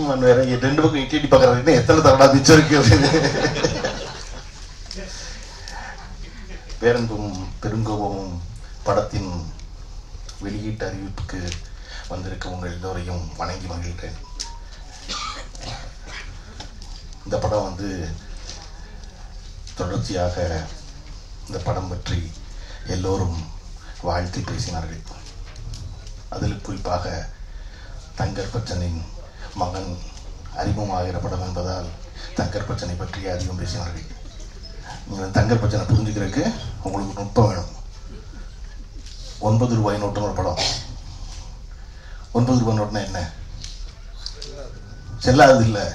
சீமான் வேற ரெண்டு பக்கம் இட்டி பார்க்கறது எத்தனை தரடா மிச்சம் இருக்கு அப்படின்னு. பேரன்பும் பெருங்கோபமும் படத்தின் வெளியீட்டு அறிவிப்புக்கு வந்திருக்க உங்கள் எல்லோரையும் வணங்கி மகிழ்கிறேன். இந்த படம் வந்து தொடர்ச்சியாக இந்த படம் பற்றி எல்லோரும் வாழ்த்தி பேசினார்கள். அதில் குறிப்பாக தங்கர் பச்சனின் மகன் அறிமுகமாகிற படம் என்பதால் தங்கர் பச்சனை பற்றி அதிகம் பேசினார்கள். நீங்கள் தங்கர் பச்சனை புரிஞ்சுக்கிறதுக்கு உங்களுக்கு நுட்பம் வேணும். 9 ரூபாய் நோட்டுன்னு ஒரு படம். 9 ரூபாய் நோட்டுனா என்ன? செல்லாது இல்லை.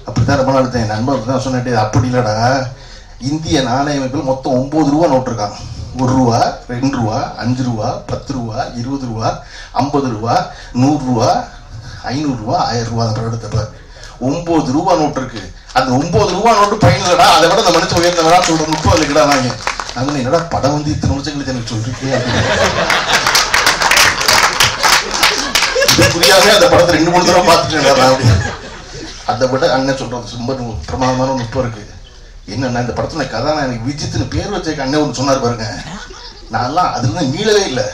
அப்படித்தான் ரொம்ப நாள் என் நண்பர் தான் சொன்னே. அப்படி இல்லைடா, இந்திய நாணய அமைப்பில் மொத்தம் 9 ரூபா நோட்டு இருக்கான். 1 ரூபா, 2 ரூபா, 5 ரூபா, 10 ரூபா, 20 ரூபா, 50 ரூபா, 100 ரூபா, 500 ரூபா, 1000 ரூபா. அந்த படம் எடுத்தப்ப 9 ரூபா நோட்டு இருக்கு. அந்த 9 ரூபா நோட்டு பயனில்லடா, அதை விட அந்த மனுஷன் உயர்ந்தவரா சொல்ற நுட்பம் இல்லைடா. நாங்கள் என்னடா படம் வந்து இத்தனை வருஷங்களுக்கு எனக்கு சொல்லிருக்கேன். புரியாம அந்த படத்தை 2-3 தடவை பார்த்துட்டேன். அதை விட அண்ணன் சொல்றது ரொம்ப பிரமாதமான நுட்பம் இருக்கு. என்னன்னா, இந்த படத்துல கதாநாயகனுக்கு விஜித்னு பேர் வச்ச அண்ணன் ஒன்று சொன்னார் பாருங்க. நான்லாம் அதுல இருந்து மீளவே இல்லை.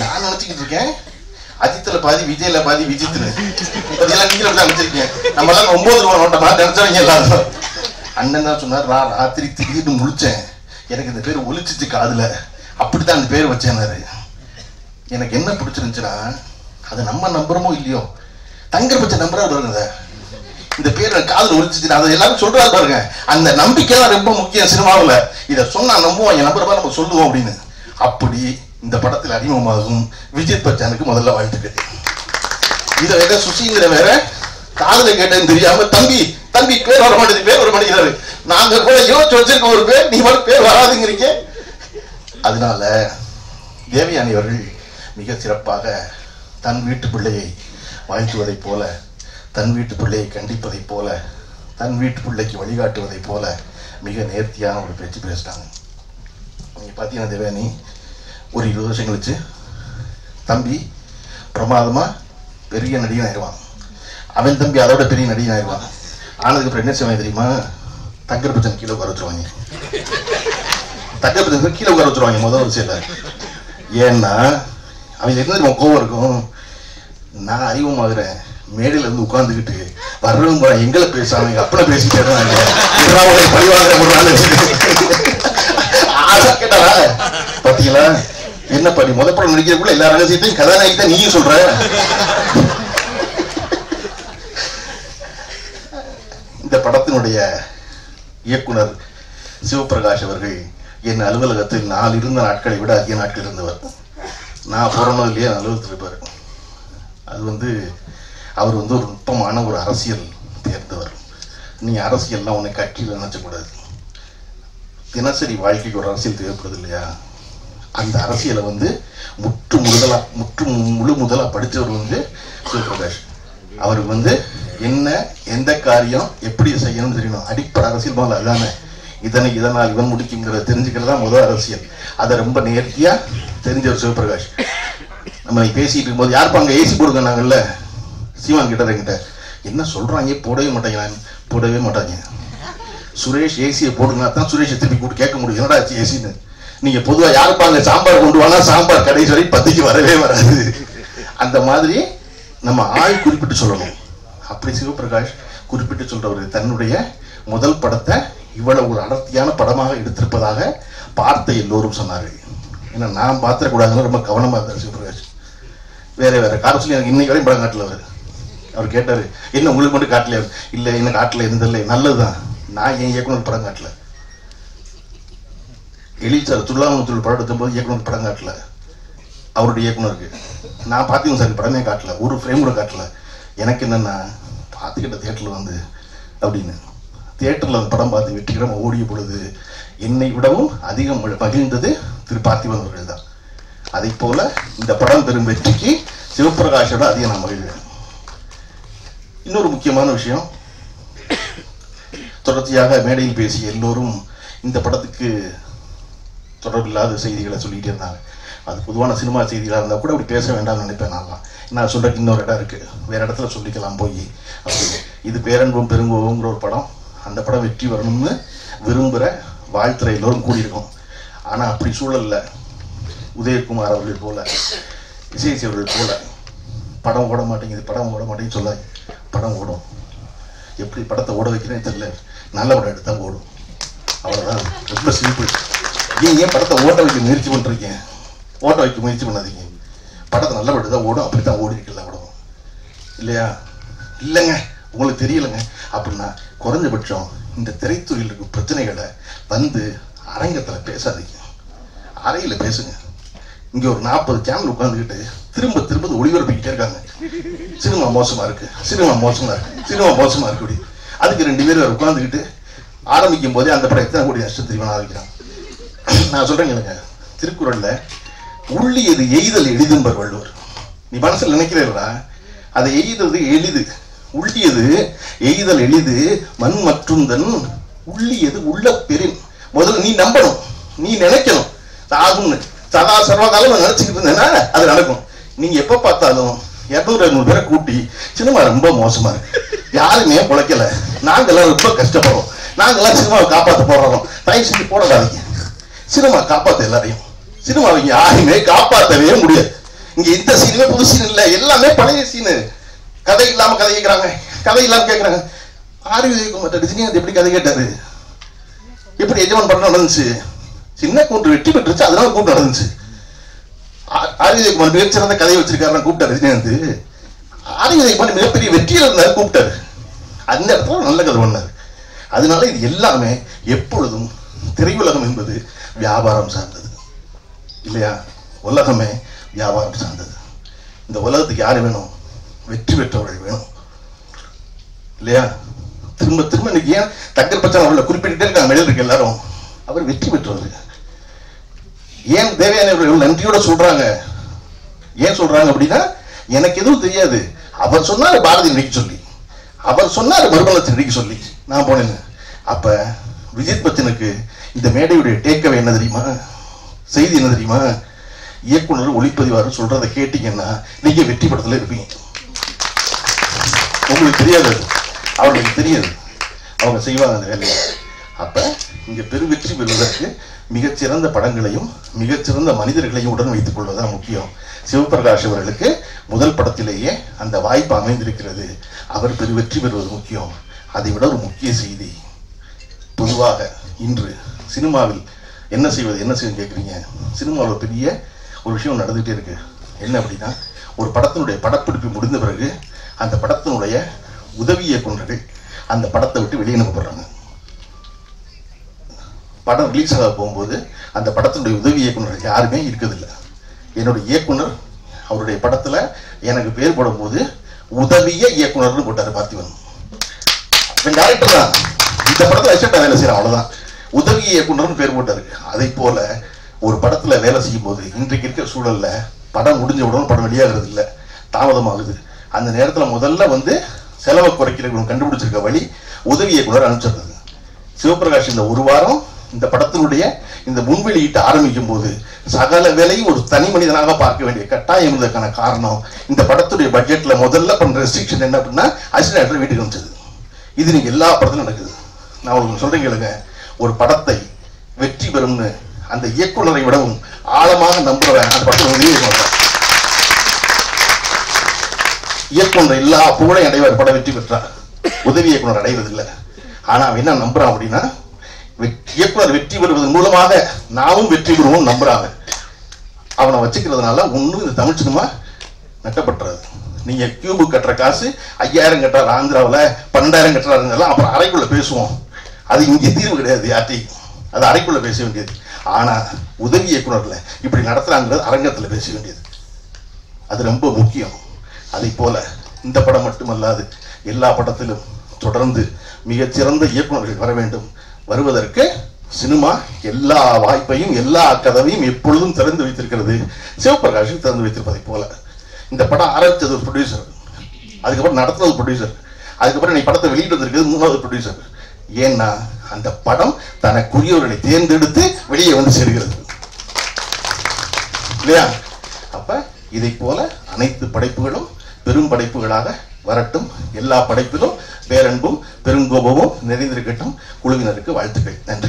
நான் நினைச்சுக்கிட்டு இருக்கேன் அஜித்ல பாதி விஜய்ல பாதி விஜித்னு. இதெல்லாம் நீங்க நினைச்சிருக்கீங்க. நம்ம எல்லாம் 9 ரூபா நோட்டமா நினைச்சவங்க எல்லாரும். அண்ணன் தான் சொன்னார், நான் ராத்திரி திடீர்னு முழிச்சேன், எனக்கு இந்த பேர் ஒலிச்சிச்சு காதுல, அப்படித்தான் அந்த பேர் வச்சேன்னாரு. எனக்கு என்ன பிடிச்சிருந்துச்சுன்னா, அதை நம்ம நம்புறமோ இல்லையோ, தங்கர் பச்சை நம்புறா பாருங்க. இந்த பேர் காதுல ஒலிச்சிச்சு, அதை எல்லாரும் சொல்றாரு பாருங்க. அந்த நம்பிக்கை தான் ரொம்ப முக்கியம் சினிமாவில். இதை சொன்னா நம்புவோம், என் நம்புறப்ப நம்ம சொல்லுவோம் அப்படின்னு. அப்படி இந்த படத்தில் அறிமுகமாகும் விஜித் பச்சானுக்கு முதல்ல வாழ்த்துக்கள். இதை வேற சுசிங்கிற வேற காதுல கேட்டதுன்னு தெரியாம தம்பி தம்பி பேர் வர மாட்டேது, பேர் வர மாட்டேங்கிறாரு. நாங்க கூட யோசிச்சு வச்சிருக்கோம் ஒரு பேர், நீ மட்டும் பேர் வராதுங்கிறீங்க. அதனால தேவயானி அவர்கள் மிக சிறப்பாக தன் வீட்டு பிள்ளையை வாழ்த்துவதைப் போல, தன் வீட்டு பிள்ளையை கண்டிப்பதைப் போல, தன் வீட்டு பிள்ளைக்கு வழிகாட்டுவதைப் போல மிக நேர்த்தியான ஒரு பேச்சு பேசிட்டாங்க. நீங்கள் பார்த்தீங்கன்னா தேவயானி ஒரு 20 வருஷம் கழிச்சு தம்பி பிரமாதமாக பெரிய நடிகன் ஆயிடுவான். அவன் தம்பி அதோட பெரிய நடிகன் ஆயிடுவான். ஆனதுக்கு அப்புறம் என்ன செய்வாங்க தெரியுமா? தங்கர் பச்சன் கீழே உட்கார வச்சுருவாங்க. தங்கர் பச்சன் கீழே உட்கார வச்சுருவாங்க முதல் வரிசையில். ஏன்னா அவங்க என்ன கோவம் இருக்கும், நான் அறிமுகமாகிறேன், மேடையில இருந்து உட்கார்ந்துக்கிட்டு வர்றவங்க போற எங்களை பேசாம எங்க அப்பனை பேசிட்டே இருந்தாங்க. கேட்டாரா பாத்தீங்களா? என்ன பண்ணி முதல் படம் நடிக்கிறதுக்குள்ள எல்லா ரகசியத்தையும் கதாநாயகி தான் நீயும் சொல்ற. இந்த படத்தினுடைய இயக்குனர் சிவபிரகாஷ் அவர்கள் என் அலுவலகத்தில் நான் இருந்த நாட்களை விட அதிக நாட்கள் இருந்தவர். நான் போறனோ இல்லையா அலுவலகத்தில் இருப்பார். அது வந்து அவர் வந்து ஒரு நுட்பமான ஒரு அரசியல் தேர்ந்தவர். நீ அரசியல்லாம் உன்னை கட்சியில் நினைச்சக்கூடாது. தினசரி வாழ்க்கைக்கு ஒரு அரசியல் தேவைப்படுது இல்லையா? அந்த அரசியலை வந்து முழு முதலா படித்தவர் வந்து சிவபிரகாஷ். அவருக்கு வந்து என்ன எந்த காரியம் எப்படி செய்யணும்னு தெரியணும். அடிப்படை அரசியல் போல அதுதானே. இதனால் இவன் முடிக்குங்கிறத தெரிஞ்சுக்கிறதா முதல் அரசியல். அதை ரொம்ப நேர்த்தியா தெரிஞ்சவர் சிவபிரகாஷ். நம்ம பேசிட்டு இருக்கும்போது யாருப்பா அங்கே ஏசி போடுங்க நாங்கள்ல சீமான் கிட்ட என்ன சொல்றாங்க, போடவே மாட்டாங்க. சுரேஷ் ஏசியை போடுங்க தான் சுரேஷை திருப்பி கூட்டு கேட்க முடியும், என்னடா ஏசின்னு. நீங்க பொதுவா யாருப்பாங்க சாம்பார் கொண்டு வாங்க, சாம்பார் கடைசி வரை பத்திக்கு வரவே வராது. அந்த மாதிரி நம்ம ஆள் குறிப்பிட்டு சொல்லணும். அப்படி சிவபிரகாஷ் குறிப்பிட்டு சொல்றவர் தன்னுடைய முதல் படத்தை இவ்வளவு ஒரு அடர்த்தியான படமாக எடுத்திருப்பதாக பார்த்த எல்லோரும் சொன்னார்கள். ஏன்னா நான் பார்த்துடக்கூடாதுன்னு ரொம்ப கவனமா இருந்தார் சிவபிரகாஷ். வேற கார சொல்லி எனக்கு இன்னைக்கு வரையும் படம் காட்டல. அவர் கேட்டாரு, என்ன உங்களுக்கு மட்டும் காட்டலையா? இல்லை என்ன காட்டல, இருந்தில்லை, நல்லதுதான். நான் என் இயக்குனர் படம் காட்டல. எழில்சார் துல்லாமுத்தூர் படம் எடுத்த போது இயக்குனர் படம் காட்டல. அவருடைய இயக்குனருக்கு நான் பார்த்திங்க சார் படமே காட்டல, ஒரு ஃப்ரேம் கூட காட்டல. எனக்கு என்னன்னா பார்த்துக்கிட்ட தியேட்டரில் வந்து அப்படின்னு தியேட்டரில் அந்த படம் பார்த்து வெற்றிகரமாக ஓடிய பொழுது என்னை விடவும் அதிகம் மகிழ்ந்தது திரு பார்த்திபன் அவர்கள் தான். அதை போல இந்த படம் பெறும் வெற்றிக்கு சிவபிரகாஷோட அதிகம் நான் மகிழ்வேன். இன்னொரு முக்கியமான விஷயம், தொடர்ச்சியாக மேடையில் பேசிய எல்லோரும் இந்த படத்துக்கு தொடர்பில்லாத செய்திகளை சொல்லிகிட்டே இருந்தாங்க. அது பொதுவான சினிமா செய்திகளாக இருந்தால் கூட அப்படி பேச வேண்டாம்னு நினைப்பேன். நான் சொல்கிறேன் இன்னொரு இடம் இருக்குது, வேறு இடத்துல சொல்லிக்கலாம் போய் அப்படி. இது பேரன்பும் பெருங்கோவங்கிற ஒரு படம். அந்த படம் வெற்றி வரணும்னு விரும்புகிற வாழ்த்துறை எல்லோரும் கூடியிருக்கும். ஆனால் அப்படி சூழலில் உதயகுமார் அவர்கள் போல, இசை அவர்கள் போல படம் ஓட மாட்டேங்குது சொல்ல, படம் ஓடும். எப்படி படத்தை ஓட வைக்கிறேன்னு தெரியல, நல்ல படம் எடுத்தால் ஓடும், அவ்வளோதான். ரொம்ப சிம்பிள். ஏன் படத்தை ஓட்ட வைக்க முயற்சி பண்ணுறீங்க? ஓட்ட வைக்க முயற்சி பண்ணாதீங்க. படத்தை நல்ல படம் தான் ஓடும், அப்படி தான் ஓடி இருக்குல்ல படம் இல்லையா? இல்லைங்க உங்களுக்கு தெரியலைங்க அப்படின்னா குறைஞ்சபட்சம் இந்த திரைத்துறையில் இருக்க பிரச்சனைகளை வந்து அரங்கத்தில் பேசாதீங்க, அறையில் பேசுங்க. இங்கே ஒரு 40 சேனல் உட்காந்துக்கிட்டு திரும்ப ஒளிபரப்பிக்கிட்டே இருக்காங்க. சினிமா மோசமாக இருக்குது, அப்படி. அதுக்கு 2 பேர் உட்காந்துக்கிட்டு ஆரம்பிக்கும் போதே அந்த படம் எத்தனை கோடி நஷ்டம் தெரியுமா ஆரம்பிக்கிறாங்க. நான் சொல்கிறேங்க, திருக்குறளில் உள்ளியது எய்தல் எளிதும்பர் வள்ளுவர். நீ மனசில் நினைக்கிறீங்களா? அதை எய்தது எளிது, உள்ளியது எய்தல் எளிது, மண் மற்றுந்தன் உள்ளியது உள்ள பெரின். முதல்ல நீ நம்பணும், நீ நினைக்கணும். ஆகும்னு சதா சர்வகாலம் நினைச்சுக்கிட்டு இருந்தேன்னா அது நடக்கும். நீங்க எப்ப பார்த்தாலும் 200-200 பேரை கூட்டி சினிமா ரொம்ப மோசமா இருக்கு, யாருமே பிழைக்கல, நாங்கெல்லாம் ரொம்ப கஷ்டப்படுறோம், நாங்கெல்லாம் சினிமாவை காப்பாற்ற போடுறோம், தயவு செஞ்சு போடாதீங்க. சினிமா காப்பாற்ற எல்லாரையும், சினிமாவை யாருமே காப்பாற்றவே முடியாது. இங்க இந்த சீனுமே புது சீன் இல்லை, எல்லாமே பழைய சீனு. கதை இல்லாம கதை கேட்கிறாங்க, கதை இல்லாம கேட்கிறாங்க. ஆர்விஜயகுமார் ரஜினிகாந்த் எப்படி கதை கேட்டாரு? எப்படி எஜமான் படம் நடந்துச்சு? சின்ன கூண்டு வெற்றி பெற்றுச்சு, அதனால கூண்டு நடந்துச்சு. ஆர்விஜயகுமார் மிகச்சிறந்த கதையை வச்சிருக்காரு, கூப்பிட்டாரு ரஜினிகாந்த். ஆர்விஜயகுமார் மிகப்பெரிய வெற்றியில் இருந்தாரு, கூப்பிட்டாரு. அந்த இடத்துல நல்ல கதை பண்ணாரு. அதனால இது எல்லாமே எப்பொழுதும் திரையுலகம் என்பது வியாபாரம் சார்ந்தது இல்லையா? உலகமே வியாபாரம் சார்ந்தது. இந்த உலகத்துக்கு யாரு வேணும்? வெற்றி பெற்றவர்கள் வேணும் இல்லையா? திரும்ப இன்னைக்கு ஏன் தக்கர் பச்சன் அவர்களை குறிப்பிட்டுட்டே இருக்காங்க மேல இருக்க எல்லாரும்? அவர் வெற்றி பெற்றவர். ஏன் தேவையானவர்கள் நன்றியோட சொல்றாங்க? ஏன் சொல்றாங்க அப்படின்னா, எனக்கு எதுவும் தெரியாது, அவர் சொன்னாரு பாரதி நடிக்க சொல்லி, அவர் சொன்னாரு மறுமலர்ச்சி நடிக்க சொல்லி நான் போனேன்னு. அப்ப விஜித் பச்சனுக்கு இந்த மேடையுடைய டேக்கவே என்ன தெரியுமா? செய்தி என்ன தெரியுமா? இயக்குனர் ஒளிப்பதிவாளர் சொல்றதை கேட்டீங்கன்னா நீங்க வெற்றி படத்துல இருப்பீங்க. உங்களுக்கு தெரியாது, அவர்களுக்கு தெரியாது, அவங்க செய்வாங்க அந்த வேலையை. அப்ப இங்க பெருவெற்றி பெறுவதற்கு மிகச்சிறந்த படங்களையும் மிகச்சிறந்த மனிதர்களையும் உடன் வைத்துக் கொள்வதுதான் முக்கியம். சிவபிரகாஷ் அவர்களுக்கு முதல் படத்திலேயே அந்த வாய்ப்பு அமைந்திருக்கிறது. அவர் பெருவெற்றி பெறுவது முக்கியம். அதை விட ஒரு முக்கிய செய்தி, பொதுவாக இன்று சினிமாவில் என்ன செய்வது கேட்குறீங்க? சினிமாவில் பெரிய ஒரு விஷயம் நடந்துகிட்டே இருக்கு. என்ன அப்படின்னா, ஒரு படத்தினுடைய படப்பிடிப்பு முடிந்த பிறகு அந்த படத்தினுடைய உதவி இயக்குநர்கள் அந்த படத்தை விட்டு வெளியே அனுப்பப்படுறாங்க. படம் ரிலீஸ் ஆக போகும்போது அந்த படத்தினுடைய உதவி இயக்குநர்கள் யாருமே இருக்கிறதில்லை. என்னுடைய இயக்குனர் அவருடைய படத்துல எனக்கு பேர் போடும்போது உதவிய இயக்குனர்னு போட்டாரு பார்த்திபன். டைரக்டர் தான் இந்த படத்துல அசிஸ்டன்ட் வேலை செய்யறான், அவ்வளவுதான். உதவி இயக்குனர்னு பேர் போட்டாரு. அதை போல ஒரு படத்துல வேலை செய்யும் போது இன்றைக்கு இருக்கிற சூழல்ல படம் முடிஞ்ச உடனே படம் வெளியாகிறது இல்லை, தாமதமாகுது. அந்த நேரத்துல முதல்ல செலவை குறைக்கிறவங்க கண்டுபிடிச்சிருக்க வழி உதவி இயக்குனர் அனுப்பிச்சிருந்தது. சிவபிரகாஷ் இந்த ஒரு வாரம் இந்த படத்தினுடைய இந்த முன்வெளியிட்டு ஆரம்பிக்கும் போது சகல வேலையும் ஒரு தனி மனிதனாக பார்க்க வேண்டிய கட்டாயம் இருந்ததுக்கான காரணம், இந்த படத்துடைய பட்ஜெட்ல முதல்ல பண்ற ரெஸ்ட்ரிக்ஷன் என்ன அப்படின்னா அசிஸ்டன்ட் வீட்டுக்கு அனுப்பிச்சது. இது நீங்க எல்லா படத்திலும் நடக்குது. நான் உங்களுக்கு சொல்றேன் கேளுங்க, ஒரு படத்தை வெற்றி பெறும்னு அந்த இயக்குனரை விடவும் ஆழமாக நம்புறவன் அந்த படத்தில் உதவி இயக்குனர் எல்லா புகழையும் அடைவார். படம் வெற்றி பெற்றார், உதவி இயக்குனர் அடைவதில்லை. ஆனா அவன் என்ன நம்புறான் அப்படின்னா, இயக்குனர் வெற்றி பெறுவதன் மூலமாக நாமும் வெற்றி பெறுவோம் நம்புறாங்க. அவனை வச்சுக்கிறதுனால ஒன்றும் இந்த தமிழ் சினிமா நட்டப்பட்டுறாது. நீங்க கியூபு கட்டுற காசு 5000 கட்டுறாரு ஆந்திராவில், 12000 கட்டுறாருங்கெல்லாம் அப்புறம் அறைக்குள்ள பேசுவோம். அது இங்கே தீர்வு கிடையாது யார்ட்டையும், அது அறைக்குள்ள பேச வேண்டியது. ஆனா உதவி இயக்குனர்ல இப்படி நடத்துறாங்கிறது அரங்கத்தில் பேச வேண்டியது, அது ரொம்ப முக்கியம். அதை போல இந்த படம் மட்டுமல்லாது எல்லா படத்திலும் தொடர்ந்து மிகச்சிறந்த இயக்குனர்கள் வர வேண்டும். வருவதற்கு சினிமா எல்லா வாய்ப்பையும் எல்லா கதவையும் எப்பொழுதும் திறந்து வைத்திருக்கிறது. சிவபிரகாஷுக்கு திறந்து வைத்திருப்பதை போல இந்த படம் ஆரம்பித்தது ஒரு ப்ரொடியூசர், அதுக்கப்புறம் நடத்துறது ப்ரொடியூசர், அதுக்கப்புறம் நீ படத்தை வெளியிட்டு வந்திருக்கிறது 3வது ப்ரொடியூசர். ஏன்னா அந்த படம் தனக்குரியவர்களை தேர்ந்தெடுத்து வெளியே வந்து சேர்கிறது. இல்லையா? அப்ப இதை போல அனைத்து படைப்புகளும் பெரும் படைப்புகளாக வரட்டும். எல்லா படைப்பிலும் பேரன்பும் பெருங்கோபமும் நிறைந்திருக்கட்டும். குழுவினருக்கு வாழ்த்துக்கள். நன்றி.